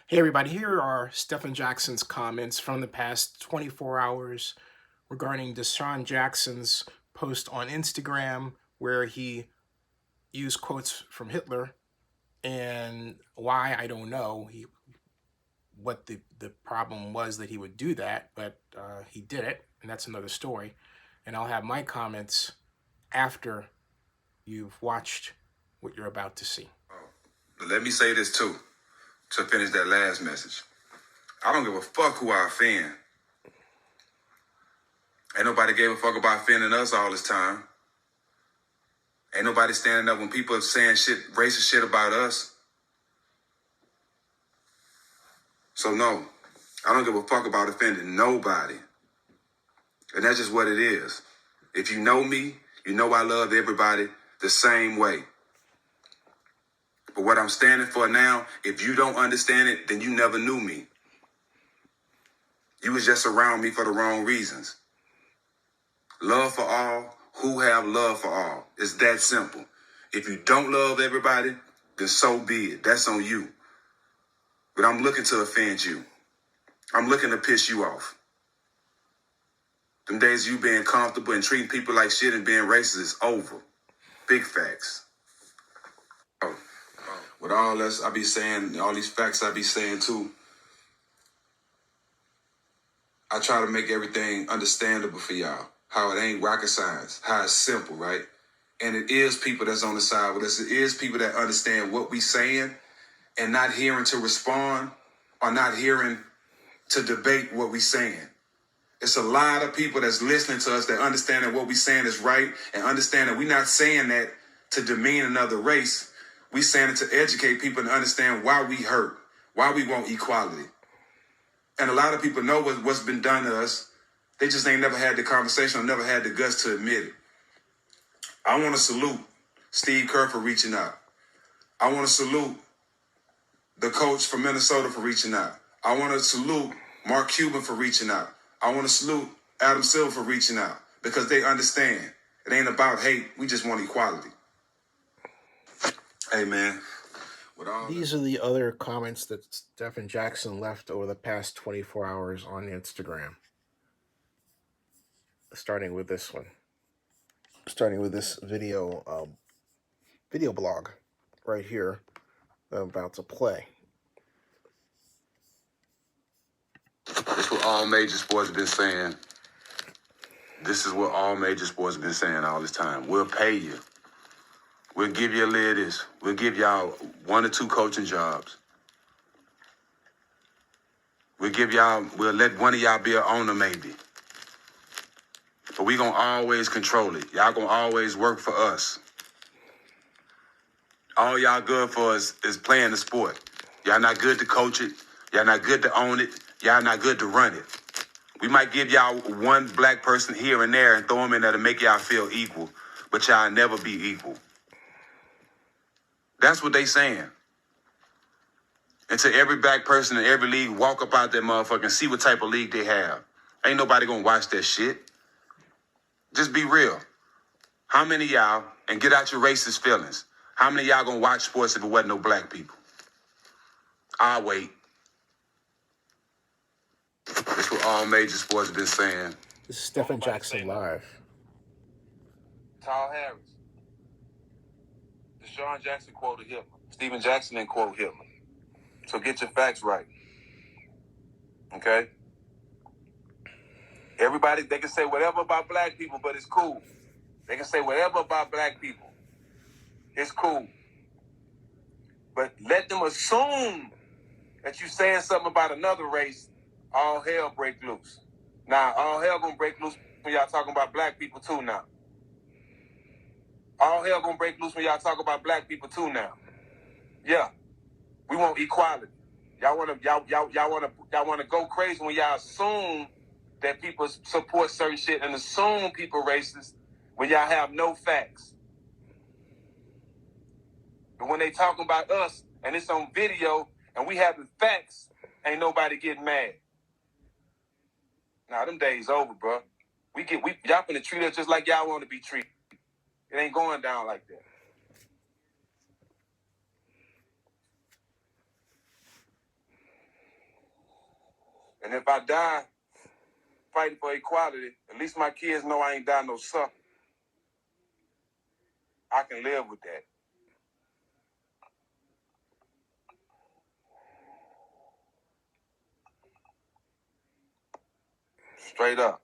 Hey everybody, here are Stephen Jackson's comments from the past 24 hours regarding DeSean Jackson's post on Instagram where he used quotes from Hitler, and why I don't know what the problem was that he would do that, but he did it, and that's another story. And I'll have my comments after you've watched what you're about to see. But let me say this too, to finish that last message. I don't give a fuck who I offend. Ain't nobody gave a fuck about offending us all this time. Ain't nobody standing up when people are saying shit, racist shit about us. So no, I don't give a fuck about offending nobody. And that's just what it is. If you know me, you know I love everybody the same way. But what I'm standing for now, if you don't understand it, then you never knew me. You was just around me for the wrong reasons. Love for all, who have love for all. It's that simple. If you don't love everybody, then so be it. That's on you. But I'm looking to offend you. I'm looking to piss you off. Them days you being comfortable and treating people like shit and being racist is over. Big facts. With all this I be saying, all these facts I be saying too, I try to make everything understandable for y'all. How it ain't rocket science. How it's simple, right? And it is people that's on the side with us. It is people that understand what we saying and not hearing to respond or not hearing to debate what we saying. It's a lot of people that's listening to us that understand that what we saying is right and understand that we're not saying that to demean another race. We saying it to educate people and understand why we hurt, why we want equality. And a lot of people know what's been done to us. They just ain't never had the conversation or never had the guts to admit it. I want to salute Steve Kerr for reaching out. I want to salute the coach from Minnesota for reaching out. I want to salute Mark Cuban for reaching out. I want to salute Adam Silver for reaching out because they understand. It ain't about hate. We just want equality. Hey, man. These are the other comments that Stephen Jackson left over the past 24 hours on Instagram. Starting with this one. Starting with this video blog right here that I'm about to play. This is what all major sports have been saying. This is what all major sports have been saying all this time. We'll pay you. We'll give you a little of this. We'll give y'all 1 or 2 coaching jobs. We'll let one of y'all be an owner maybe. But we gonna always control it. Y'all gonna always work for us. All y'all good for is playing the sport. Y'all not good to coach it. Y'all not good to own it. Y'all not good to run it. We might give y'all one black person here and there and throw them in there to make y'all feel equal. But y'all never be equal. That's what they saying. And to every black person in every league, walk up out that motherfucker and see what type of league they have. Ain't nobody gonna watch that shit. Just be real. How many of y'all, and get out your racist feelings, how many of y'all gonna watch sports if it wasn't no black people? I'll wait. That's what all major sports have been saying. This is Stephen Jackson live. Tall Harris. DeSean Jackson quoted Hitler. Stephen Jackson didn't quote Hitler. So get your facts right. Okay? Everybody, they can say whatever about black people, but it's cool. They can say whatever about black people. It's cool. But let them assume that you saying something about another race, all hell break loose. Now, all hell gonna break loose when y'all talking about black people too now. All hell gonna break loose when y'all talk about black people too now. Yeah. We want equality. Y'all wanna go crazy when y'all assume that people support certain shit and assume people racist when y'all have no facts. But when they talking about us and it's on video and we have the facts, ain't nobody getting mad. Nah, them days over, bro. Y'all finna treat us just like y'all want to be treated. It ain't going down like that. And if I die fighting for equality, at least my kids know I ain't die no sucker. I can live with that. Straight up.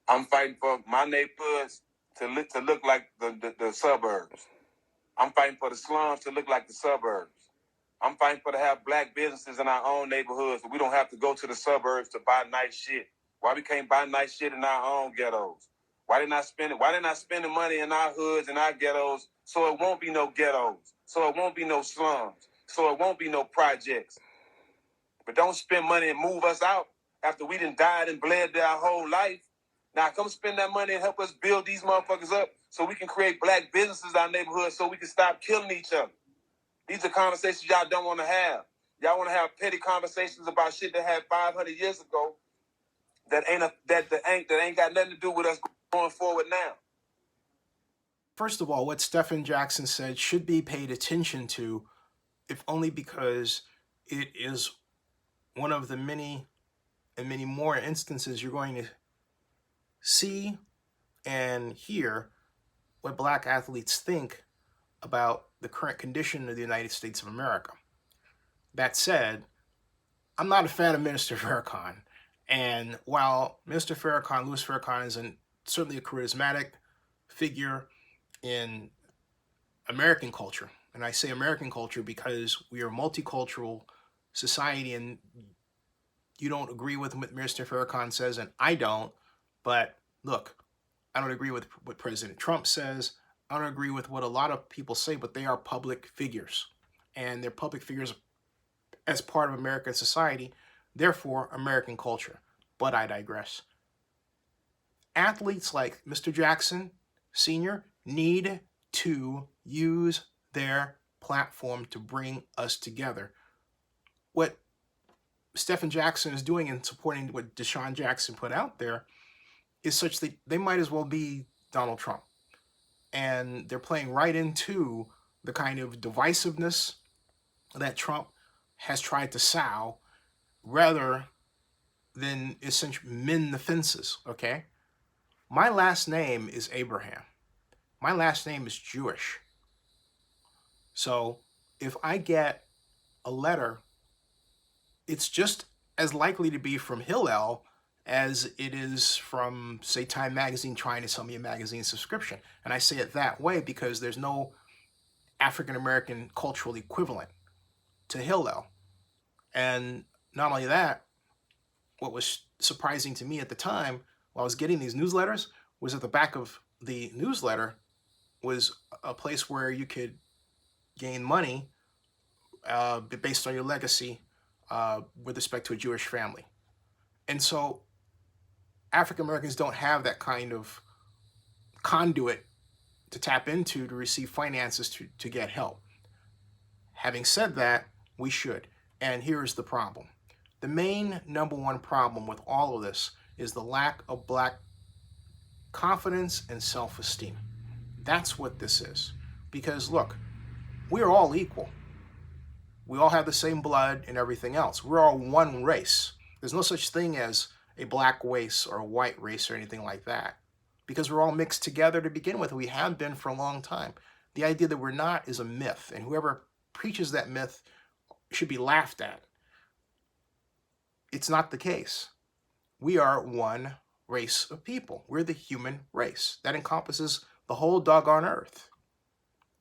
I'm fighting for my neighborhoods to look like the suburbs. I'm fighting for the slums to look like the suburbs. I'm fighting for to have black businesses in our own neighborhoods, so we don't have to go to the suburbs to buy nice shit. Why we can't buy nice shit in our own ghettos? Why they not spending money in our hoods and our ghettos so it won't be no ghettos, so it won't be no slums, so it won't be no projects? But don't spend money and move us out after we done died and bled our whole life. Now come spend that money and help us build these motherfuckers up so we can create black businesses in our neighborhood so we can stop killing each other. These are conversations y'all don't want to have. Y'all want to have petty conversations about shit that had 500 years ago that ain't got nothing to do with us going forward now. First of all, what Stephen Jackson said should be paid attention to, if only because it is one of the many and many more instances you're going to see and hear what black athletes think about the current condition of the United States of America. That said, I'm not a fan of Minister Farrakhan. And while Minister Farrakhan, Louis Farrakhan, is certainly a charismatic figure in American culture, and I say American culture because we are a multicultural society, and you don't agree with what Minister Farrakhan says, and I don't. But look, I don't agree with what President Trump says. I don't agree with what a lot of people say, but they are public figures. And they're public figures as part of American society, therefore American culture. But I digress. Athletes like Mr. Jackson Sr. need to use their platform to bring us together. What Stephen Jackson is doing in supporting what DeSean Jackson put out there is such that they might as well be Donald Trump. And they're playing right into the kind of divisiveness that Trump has tried to sow rather than essentially mend the fences, okay? My last name is Abraham. My last name is Jewish. So if I get a letter, it's just as likely to be from Hillel as it is from, say, Time Magazine trying to sell me a magazine subscription. And I say it that way because there's no African American cultural equivalent to Hillel. And not only that, what was surprising to me at the time while I was getting these newsletters was at the back of the newsletter was a place where you could gain money based on your legacy with respect to a Jewish family. And so African Americans don't have that kind of conduit to tap into to receive finances to get help. Having said that, we should. And here's the problem. The main number one problem with all of this is the lack of black confidence and self-esteem. That's what this is. Because look, we're all equal. We all have the same blood and everything else. We're all one race. There's no such thing as a black race or a white race or anything like that. Because we're all mixed together to begin with. We have been for a long time. The idea that we're not is a myth, and whoever preaches that myth should be laughed at. It's not the case. We are one race of people. We're the human race. That encompasses the whole doggone earth.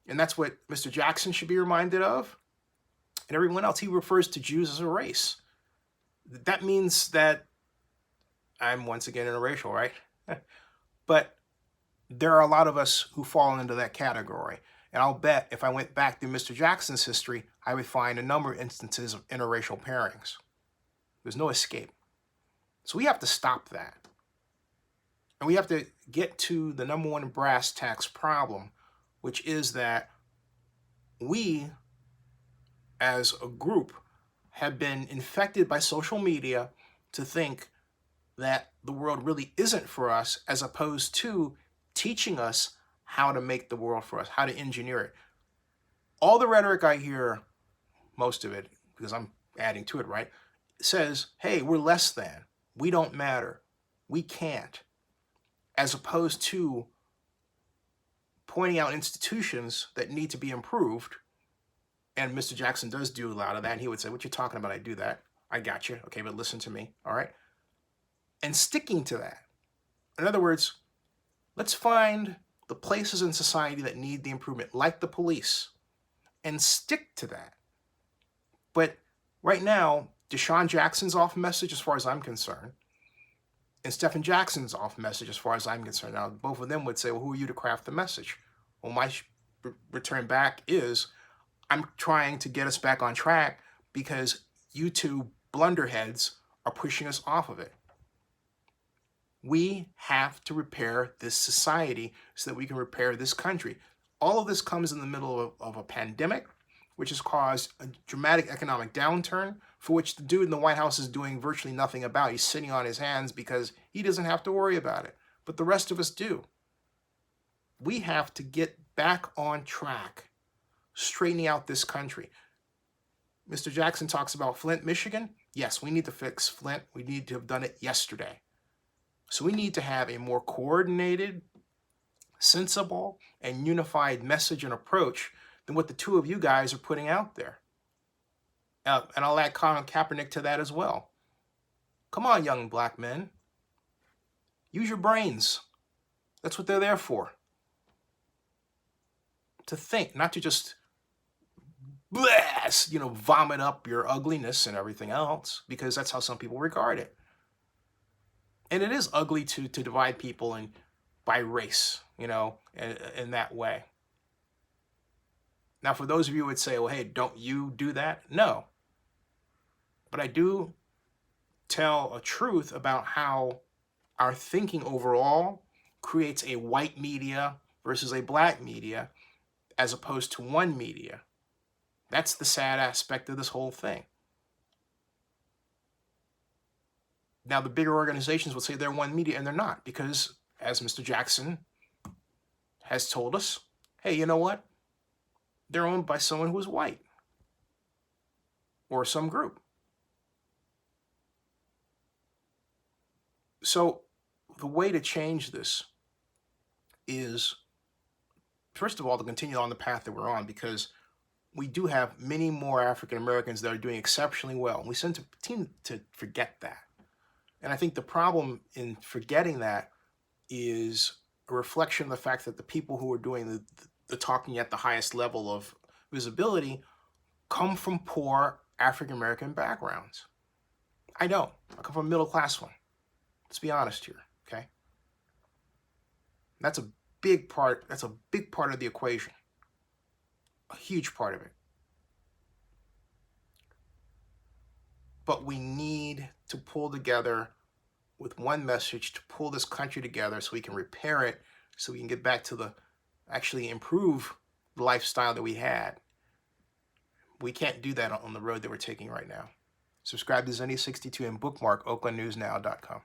And that's what Mr. Jackson should be reminded of. And everyone else, he refers to Jews as a race. That means that I'm once again interracial, right? But there are a lot of us who fall into that category. And I'll bet if I went back through Mr. Jackson's history, I would find a number of instances of interracial pairings. There's no escape. So we have to stop that. And we have to get to the number one brass tacks problem, which is that we, as a group, have been infected by social media to think that the world really isn't for us, as opposed to teaching us how to make the world for us, how to engineer it. All the rhetoric I hear, most of it, because I'm adding to it, right, says, hey, we're less than. We don't matter. We can't. As opposed to pointing out institutions that need to be improved. And Mr. Jackson does do a lot of that. And he would say, what you talking about? I do that. I got you. Okay, but listen to me. All right. And sticking to that. In other words, let's find the places in society that need the improvement, like the police, and stick to that. But right now, DeSean Jackson's off message as far as I'm concerned, and Stephen Jackson's off message as far as I'm concerned. Now, both of them would say, well, who are you to craft the message? Well, my return back is I'm trying to get us back on track because you two blunderheads are pushing us off of it. We have to repair this society so that we can repair this country. All of this comes in the middle of a pandemic, which has caused a dramatic economic downturn for which the dude in the White House is doing virtually nothing about. He's sitting on his hands because he doesn't have to worry about it. But the rest of us do. We have to get back on track, straightening out this country. Mr. Jackson talks about Flint, Michigan. Yes, we need to fix Flint. We need to have done it yesterday. So we need to have a more coordinated, sensible, and unified message and approach than what the two of you guys are putting out there. And I'll add Colin Kaepernick to that as well. Come on, young black men. Use your brains. That's what they're there for. To think, not to just blast, vomit up your ugliness and everything else, because that's how some people regard it. And it is ugly to divide people by race, in that way. Now, for those of you who would say, well, hey, don't you do that? No. But I do tell a truth about how our thinking overall creates a white media versus a black media as opposed to one media. That's the sad aspect of this whole thing. Now, the bigger organizations will say they're one media, and they're not, because as Mr. Jackson has told us, hey, you know what? They're owned by someone who's white or some group. So the way to change this is, first of all, to continue on the path that we're on, because we do have many more African Americans that are doing exceptionally well. We tend to forget that. And I think the problem in forgetting that is a reflection of the fact that the people who are doing the talking at the highest level of visibility come from poor African American backgrounds. I don't. I come from a middle class one. Let's be honest here, okay? That's a big part. That's a big part of the equation. A huge part of it. But we need to pull together with one message to pull this country together so we can repair it, so we can get back to actually improve the lifestyle that we had. We can't do that on the road that we're taking right now. Subscribe to Zenny62 and bookmark oaklandnewsnow.com.